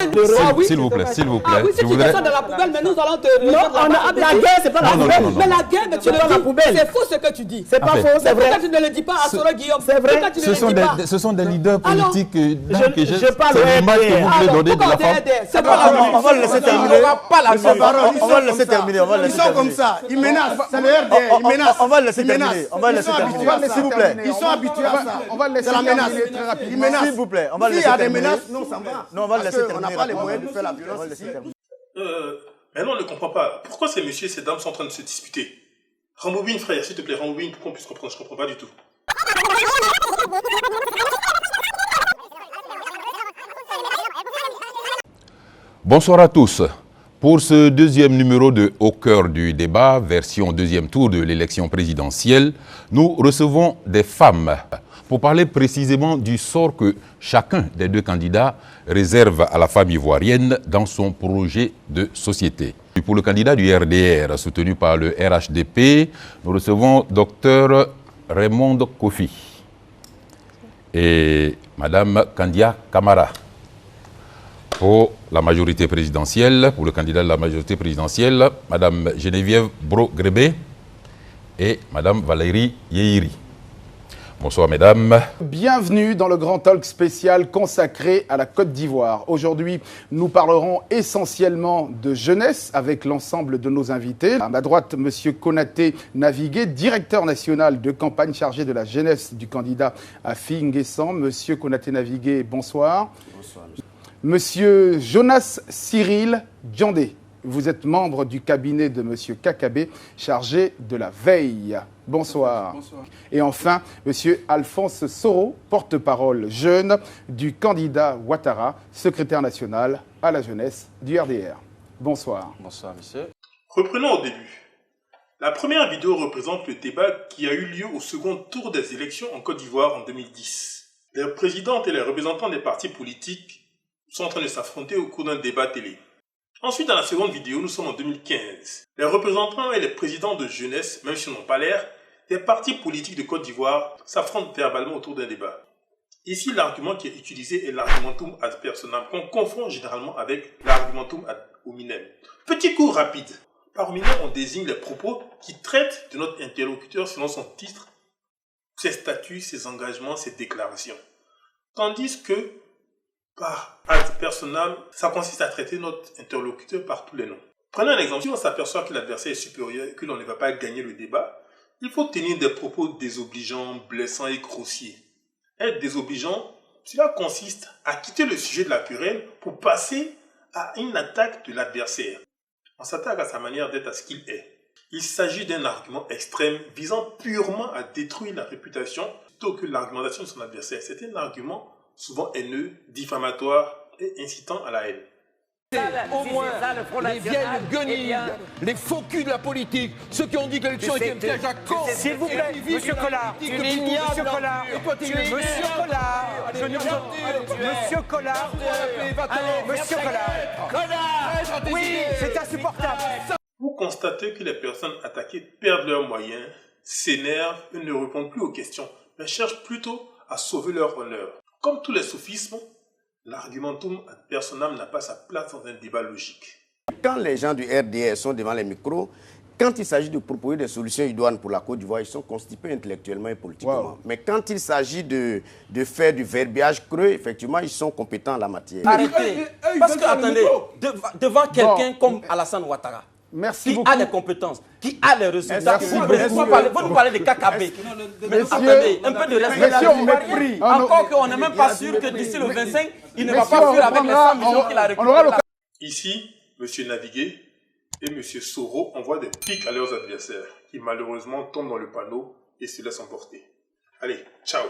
S'il vous plaît, s'il vous plaît. Ah oui, si tu descends dans la poubelle, mais nous allons te... Non, la guerre, c'est pas la poubelle. Mais la guerre, mais tu le dis, c'est faux ce que tu dis. C'est pas faux, c'est vrai. Pourquoi tu ne le dis pas à Soro Guillaume? C'est vrai. Ce sont des leaders politiques je parle de l'image que vous voulez donner de la femme. On va le laisser terminer. On va le laisser terminer. Ils sont comme ça. Ils menacent. C'est le RDR. Ils menacent. On va le laisser terminer. On va le laisser terminer. S'il vous plaît. Ils sont habitués à ça. On va le laisser terminer très rapidement. Ils menacent. S'il vous plaît. On va le laisser terminer. S'il y a des menaces, non, ça va. Non, on va le laisser terminer. On n'a pas les moyens de faire la violence. Mais non, on ne comprend pas. Pourquoi ces messieurs et ces dames sont en train de se disputer? Rembobine, frère, s'il te plaît, rembobine pour qu'on puisse comprendre. Je ne comprends pas du tout. Bonsoir à tous. Pour ce deuxième numéro de Au cœur du débat, version deuxième tour de l'élection présidentielle, nous recevons des femmes pour parler précisément du sort que chacun des deux candidats réserve à la femme ivoirienne dans son projet de société. Et pour le candidat du RDR, soutenu par le RHDP, nous recevons Dr Raymond Kofi et Madame Kandia Kamara. Pour la majorité présidentielle, pour le candidat de la majorité présidentielle, Madame Geneviève Bro-Grébé et Madame Valérie Yeiri. Bonsoir mesdames. Bienvenue dans le grand talk spécial consacré à la Côte d'Ivoire. Aujourd'hui, nous parlerons essentiellement de jeunesse avec l'ensemble de nos invités. À ma droite, Monsieur Konaté Navigué, directeur national de campagne chargé de la jeunesse du candidat Afi N'Guessan. Monsieur Konaté Navigué, bonsoir. Bonsoir. Monsieur Jonas Cyril Djandé, vous êtes membre du cabinet de Monsieur Kakabe, chargé de la veille. Bonsoir. Bonsoir. Et enfin, Monsieur Alphonse Soro, porte-parole jeune du candidat Ouattara, secrétaire national à la jeunesse du RDR. Bonsoir. Bonsoir, monsieur. Reprenons au début. La première vidéo représente le débat qui a eu lieu au second tour des élections en Côte d'Ivoire en 2010. Les présidentes et les représentants des partis politiques sont en train de s'affronter au cours d'un débat télé. Ensuite, dans la seconde vidéo, nous sommes en 2015. Les représentants et les présidents de jeunesse, même s'ils n'ont pas l'air, des partis politiques de Côte d'Ivoire s'affrontent verbalement autour d'un débat. Ici, l'argument qui est utilisé est l'argumentum ad personam, qu'on confond généralement avec l'argumentum ad hominem. Petit cours rapide. Par hominem, on désigne les propos qui traitent de notre interlocuteur selon son titre, ses statuts, ses engagements, ses déclarations. Tandis que par ad personam, ça consiste à traiter notre interlocuteur par tous les noms. Prenons un exemple. Si on s'aperçoit que l'adversaire est supérieur et que l'on ne va pas gagner le débat, il faut tenir des propos désobligeants, blessants et grossiers. Être désobligeant, cela consiste à quitter le sujet de la querelle pour passer à une attaque de l'adversaire. On s'attaque à sa manière d'être, à ce qu'il est. Il s'agit d'un argument extrême visant purement à détruire la réputation plutôt que l'argumentation de son adversaire. C'est un argument souvent haineux, diffamatoire et incitant à la haine. Au moins, les vieilles guenilles, les faux culs de la politique, ceux qui ont dit que l'élection était un piège à con. S'il vous plaît, Monsieur Collard, Monsieur Collard, Monsieur Collard, Monsieur Collard, oui, c'est insupportable. Vous constatez que les personnes attaquées perdent leurs moyens, s'énervent et ne répondent plus aux questions, mais cherchent plutôt à sauver leur honneur. Comme tous les sophismes, l'argumentum ad personam n'a pas sa place dans un débat logique. Quand les gens du RDR sont devant les micros, quand il s'agit de proposer des solutions idoines pour la Côte d'Ivoire, ils sont constipés intellectuellement et politiquement. Wow. Mais quand il s'agit de faire du verbiage creux, effectivement, ils sont compétents en la matière. Arrêtez. Parce que, attendez, devant quelqu'un comme Alassane Ouattara, merci qui beaucoup. a les compétences, qui a les résultats. Vous nous parlez de KKB. Mais attendez, un peu de respect. Encore qu'on n'est même pas sûr que d'ici le 25, il ne va pas fuir avec les 100 millions qu'il a récupérés. Ici, M. Navigué et M. Soro envoient des pics à leurs adversaires qui malheureusement tombent dans le panneau et se laissent emporter. Allez, ciao.